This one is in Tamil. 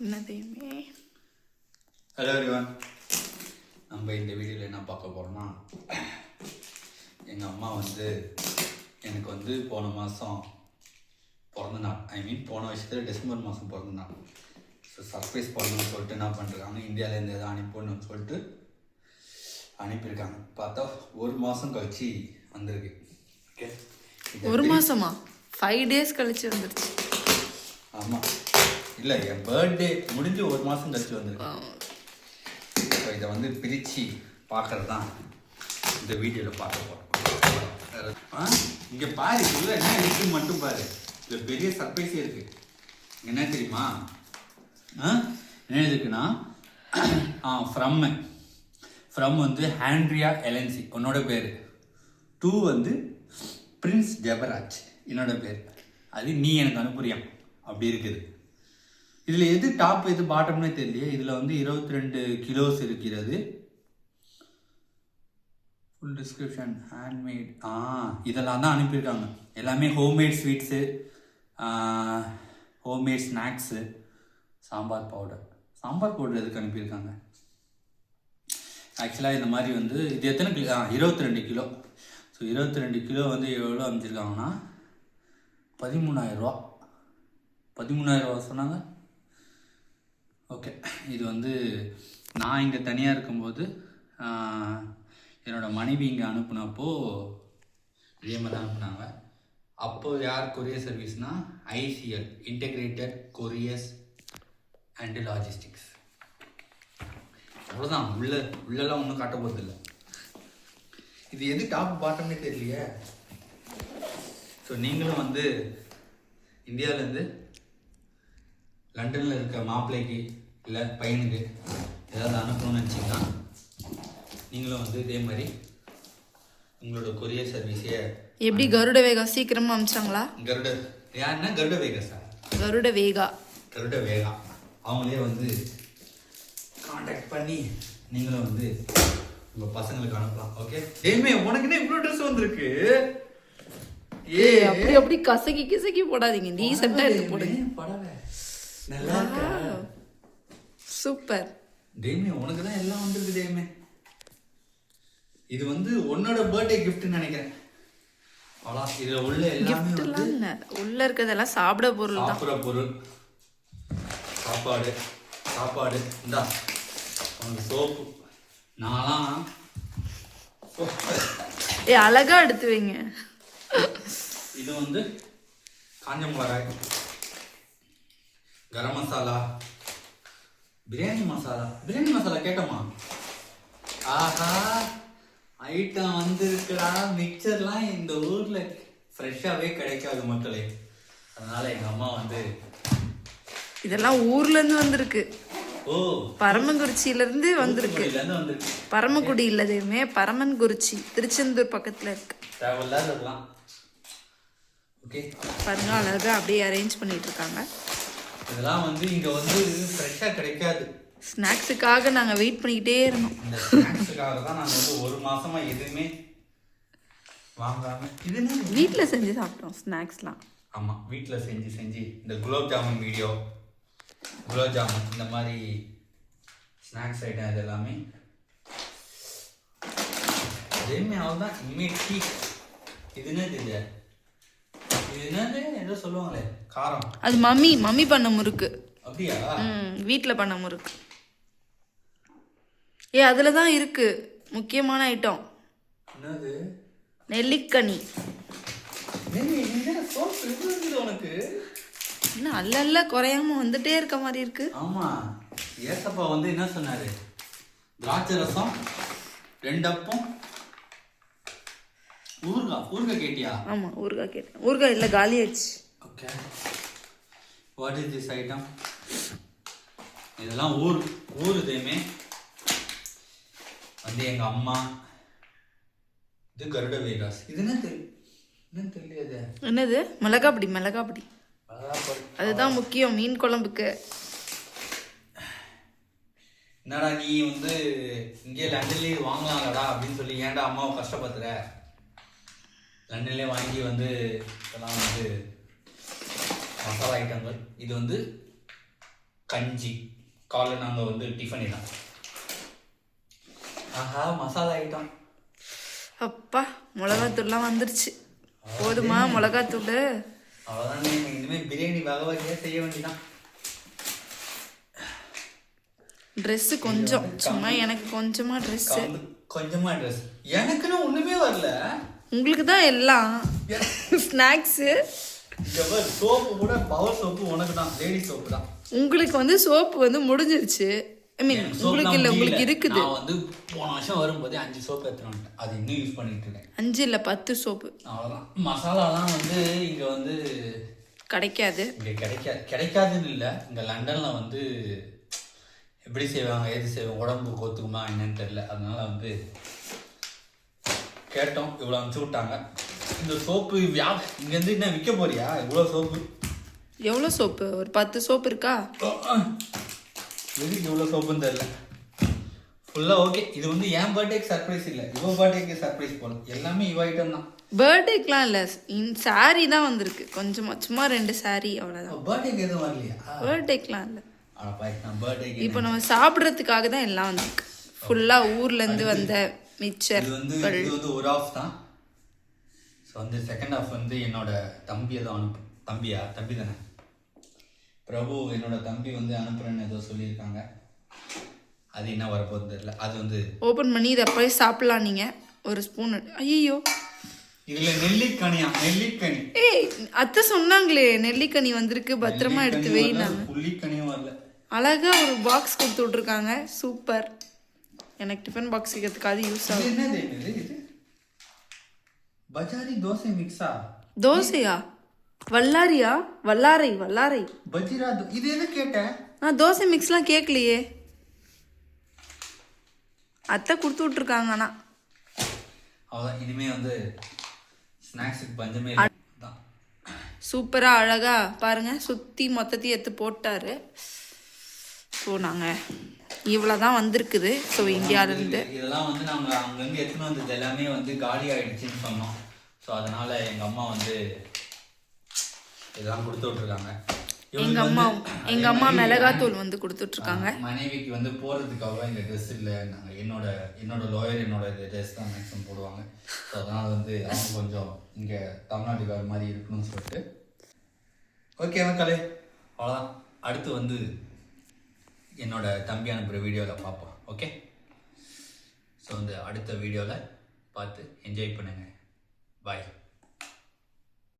என்னதையுமே. ஹலோ எவ்ரிவன், நம்ம இந்த வீடியோவில் என்ன பார்க்க போகிறோம்னா, எங்கள் அம்மா வந்து எனக்கு வந்து போன மாதம் பிறந்த நாள், போன வருஷத்தில் டிசம்பர் மாதம் பிறந்த நாள். ஸோ சர்ப்ரைஸ் பண்ணணும்னு சொல்லிட்டு என்ன பண்ணுறாங்க, இந்தியாவிலேருந்து எதாவது அனுப்பணும்னு சொல்லிட்டு அனுப்பியிருக்காங்க. பார்த்தா ஒரு மாதம் கழிச்சு வந்திருக்கு. ஓகே, ஒரு மாதமா? 5 days கழிச்சு வந்துருச்சு. ஆமாம், இல்லை என் பர்த்டே முடிஞ்சு ஒரு மாதம் கழிச்சு வந்திருக்கு. இப்போ இதை வந்து பிரித்து பார்க்கறது தான் இந்த வீடியோவில் பார்க்க போகிறோம். இங்கே பாரு, இல்லை என்ன இருக்குன்னு மட்டும் பாரு. இதில் பெரிய சர்ப்ரைஸே இருக்குது. என்ன தெரியுமா? என்ன இருக்குன்னா, ஃப்ரம் வந்து ஆண்ட்ரியா எலன்சி உன்னோட பேர், 2 வந்து பிரின்ஸ் ஜெபராஜ் என்னோட பேர். அது நீ எனக்கு அனுப்புறியா அப்படி இருக்குது. இதில் எது டாப் எது பாட்டம்னே தெரியல. இதில் வந்து 22 கிலோஸ் இருக்கிறது. Full description handmade. இதெல்லாம் தான் அனுப்பியிருக்காங்க. எல்லாமே homemade sweets, homemade snacks, sambar powder எதுக்கு அனுப்பியிருக்காங்க? ஆக்சுவலாக இந்த மாதிரி வந்து இது எத்தனை கிலோ? 22 கிலோ. ஸோ 22 கிலோ வந்து எவ்வளோ அமைச்சிருக்காங்கன்னா 13,000 சொன்னாங்க. ஓகே, இது வந்து நான் இங்கே தனியாக இருக்கும்போது என்னோடய மனைவி இங்கே அனுப்புனப்போ இதே மாதிரி தான் அனுப்புனாங்க. அப்போது யார் கொரியர் சர்வீஸ்னால் ICL, integrated couriers and logistics. அவ்வளோதான். உள்ளெல்லாம் ஒன்றும் காட்ட போகிறதில்ல. இது எது டாப் பாட்டம்னே தெரியலையே. ஸோ நீங்களும் வந்து இந்தியாவிலேருந்து லண்டனில் இருக்க மாப்பிள்ளைக்கு இல்லை பையனுக்கு ஏதாவது அனுப்பணும்னு நினச்சிங்கன்னா நீங்களும் வந்து இதே மாதிரி உங்களோட கொரியர் சர்வீஸே. எப்படி கருட வேகா சீக்கிரமாக அனுப்பிச்சாங்களா? யாருன்னா கருட வேகா சார், கருட வேகா அவங்களே வந்து காண்டாக்ட் பண்ணி நீங்களும் வந்து உங்கள் பசங்களுக்கு அனுப்பலாம். ஓகே, ஏமே உனக்கு என்ன இவ்வளோ ட்ரெஸ் வந்திருக்கு? அப்படி கசக்கி போடாதீங்க, டீசெண்டா எடுத்து போடுங்க. படவே நல்லா இருக்கா? சூப்பர். டேமே உனக்கு தான் எல்லாம் வந்திருக்கு. டேமே இது வந்து உன்னோட பர்த்டே கிஃப்ட்னு நினைக்கிறேன். அவ்வளோ இதுல உள்ள எல்லாமே வந்து உள்ள இருக்கிறதெல்லாம் சாப்பிட பொருள் தான். சாப்பிட்ற பொருள், சாப்பாடு இந்தா உனக்கு சோப்பு. நான்லாம் அழகா எடுத்து வைங்க. இது வந்து காஞ்ச மிளகாய், கரம் மசாலா, பிரியாணி மசாலா கேட்டோமா? ஆஹா, ஐட்டம் வந்துருக்குடா. மிக்சர்லாம் இந்த ஊர்ல ஃப்ரெஷ்ஷாகவே கிடைக்காது மக்களே. அதனால எங்க அம்மா வந்து இதெல்லாம் ஊர்ல இருந்து வந்திருக்கு. ஓ, பரமக்குறிச்சியில இருந்து வந்திருக்கு. பரமக்குடி இல்லதுமே பரமன்குறிச்சி, திருச்செந்தூர் பக்கத்துல இருக்கு. தேவையில்லாததெல்லாம். ஓகே, பாருங்க அழகா அப்படியே அரேஞ்ச் பண்ணிட்டு இருக்காங்க. இதெல்லாம் வந்து இங்க வந்து ஃப்ரெஷ்ஷா கிடைக்காது. ஸ்நாக்ஸுக்காக நாங்க வெயிட் பண்ணிக்கிட்டே இருந்தோம். இந்த ஸ்நாக்ஸுக்காக தான் நாங்க வந்து ஒரு மாசமா எதுவுமே வாங்காம இதுன்னு வீட்டில் செஞ்சு சாப்பிட்டோம் ஸ்நாக்ஸ்லாம். ஆமா, வீட்டில் செஞ்சு இந்த குலோப் ஜாமுன் இந்த மாதிரி ஸ்நாக்ஸ் ஐட்டம் இது எல்லாமே அதேமே அவ்வளோதான். இனிமேல் டீ இதுன்னு தெரியல. இது என்னது ஏதோ சொல்லுவாங்களே காரம், அது மம்மி பண்ண முறுக்கு. அப்படியா? வீட்டில் பண்ண முறுக்கு. அதுல தான் இருக்கு முக்கியமான ஐட்டம். என்னது? நெல்லிக்கனி. உனக்கு என்ன அல்ல குறையாம வந்துட்டே இருக்க மாதிரி இருக்கு. ஆமா, ஏசப்பா வந்து என்ன சொன்னாரு? திராட்சை ரசம், 2 அப்பம், ஊறுகாய் கேட்டியா? ஆமா, ஊறுகாய் கேட்டேன். ஊறுகாய் இல்ல, காலி ஆயிடுச்சு. Okay, what is this item? இதெல்லாம் ஊறுதேமே வந்து எங்க அம்மா. இது கருட வேகாஸ். இது என்ன தெரியல. என்னது? மிளகாப்பொடி. அதுதான் முக்கியம் மீன் குழம்புக்கு. என்னடா நீ வந்து இங்கே லண்டன்லேயே வாங்கலாம்லடா அப்படின்னு சொல்லி ஏன்டா அம்மாவை கஷ்டப்படுத்துற? லண்டன்லேயே வாங்கி வந்து இதெல்லாம் வந்து மசாலா ஐட்டங்கள். இது வந்து கஞ்சி. காலைல நாங்கள் வந்து டிஃபன் தான். ஆஹா, மசாலா ஐட்டம். அப்பா, மிளகாத்தூள்லாம் வந்துருச்சு. போதுமா மிளகாத்தூள்? அவ்வளோதான். இனிமேல் பிரியாணி வகை வகையாக செய்ய வேண்டியதான். ட்ரெஸ்ஸு கொஞ்சம், சும்மா எனக்கு கொஞ்சமா ட்ரெஸ்ஸு. கொஞ்சமா ட்ரெஸ் எனக்குன்னு ஒன்றுமே வரல. உங்களுக்கு தான் எல்லாம் ஸ்நாக்ஸு. சோப்பு கூட பவர் சோப்பு உனக்கு தான், லேடி சோப்பு தான். உங்களுக்கு வந்து சோப்பு வந்து முடிஞ்சிருச்சு. ஐ மீன் உங்களுக்கு இல்லை, உங்களுக்கு இருக்குது. நான் வந்து போன வருஷம் வரும்போது 5 சோப்பு எடுத்துட்டு வந்துட்டேன். அது இன்னும் யூஸ் பண்ணிட்டு இருக்கேன். 5 இல்லை 10 சோப்பு. அவ்வளோதான். மசாலாலாம் வந்து இங்கே வந்து கிடைக்காது. இங்கே கிடைக்காதுன்னு இல்லை. இங்கே லண்டனில் வந்து எப்படி செய்வாங்க, எது செய்வாங்க, உடம்பு கொத்துக்குமா என்னன்னு தெரியல. அதனால வந்து கேட்டோம், இவ்வளோ அனுப்பிச்சு விட்டாங்க. இந்த சோப்பு இங்கேருந்து என்ன விற்க போறியா? இவ்வளோ சோப்பு? எவ்வளோ சோப்பு? ஒரு 10 சோப்பு இருக்கா? எதுக்கு இவ்வளோ சோப்புன்னு தெரியல. ஃபுல்லாக ஓகே. இது வந்து என் பர்த்டேக்கு சர்ப்ரைஸ் இல்லை, இவ பர்த்டேக்கு சர்ப்ரைஸ் போல. எல்லாமே இவ ஐட்டம் தான். பர்த்டேக்கெலாம் இல்லை, சாரீ தான் வந்திருக்கு. கொஞ்சமாக, சும்மா 2 சாரீ அவ்வளோதான். பர்த்டேக்கு எதுவும் வரலையா? பர்த்டேக்கெலாம் இல்லை. பர்த்டேக்கு இப்போ நம்ம சாப்பிட்றதுக்காக தான் எல்லாம் வந்திருக்கு. ஃபுல்லாக ஊர்லேருந்து வந்த மிக்சர். இது வந்து ஒரு ஆஃப் தான். ஸோ வந்து செகண்ட் ஆஃப் வந்து என்னோட தம்பியை தான் தம்பி தானே பிரபு, என்னோட தம்பி வந்து அனுப்புறேன்னு ஏதோ சொல்லியிருக்காங்க. அது என்ன வரப்போகுது தெரியல. அது வந்து ஓப்பன் பண்ணி இதை போய் சாப்பிட்லாம் நீங்கள். ஒரு ஸ்பூன். ஐயோ, இதில் நெல்லிக்கனியா? நெல்லிக்கனி. ஏய், அத்தை சொன்னாங்களே நெல்லிக்கனி வந்திருக்கு, பத்திரமா எடுத்து வைனாங்க. புள்ளிக்கனியும் வரல. அழகா ஒரு பாக்ஸ் கொடுத்து விட்ருக்காங்க. சூப்பர். எனக்கு டிஃபன் பாக்ஸ் வைக்கிறதுக்காக யூஸ் ஆகும். என்னது இது? பஜாரி தோசை மிக்ஸா? தோசையா? வல்லாரை பஜிரா. இது எது கேட்டேன் நான்? தோசை மிக்ஸ்லாம் கேட்கலையே. அத்தை கொடுத்து விட்ருக்காங்க. ஆனால் அவ்வளோதான். இனிமே வந்து ஸ்நாக்ஸுக்கு பஞ்சமே தான். சூப்பராக அழகா பாருங்க, சுற்றி மொத்தத்தையும் எடுத்து போட்டாரு. ஸோ நாங்கள் இவ்வளோ தான் வந்திருக்குது. ஸோ இந்தியாவிலேருந்து இதெல்லாம் வந்து நாங்கள் அங்கங்கே எடுத்துன்னு வந்தது எல்லாமே வந்து காலி ஆகிடுச்சின்னு சொன்னோம். ஸோ அதனால் எங்கள் அம்மா வந்து இதெல்லாம் கொடுத்து விட்ருக்காங்க. எங்கள் அம்மா மிளகாத்தூள் வந்து கொடுத்துட்ருக்காங்க. மனைவிக்கு வந்து போடுறதுக்காக இந்த ட்ரெஸ் இல்லை. நாங்கள் என்னோட லோயர் என்னோட ட்ரெஸ் தான் மேக்ஸிமம் போடுவாங்க. ஸோ அதனால் வந்து அவங்க கொஞ்சம் இங்கே தமிழ்நாட்டுக்கார மாதிரி இருக்கணும்னு சொல்லிட்டு. ஓகே மக்களே, அவ்வளோதான். அடுத்து வந்து என்னோட தம்பி அனுப்புகிற வீடியோவில் பார்ப்போம். ஓகே, ஸோ வந்து அடுத்த வீடியோவில் பார்த்து என்ஜாய் பண்ணுங்கள். பாய்.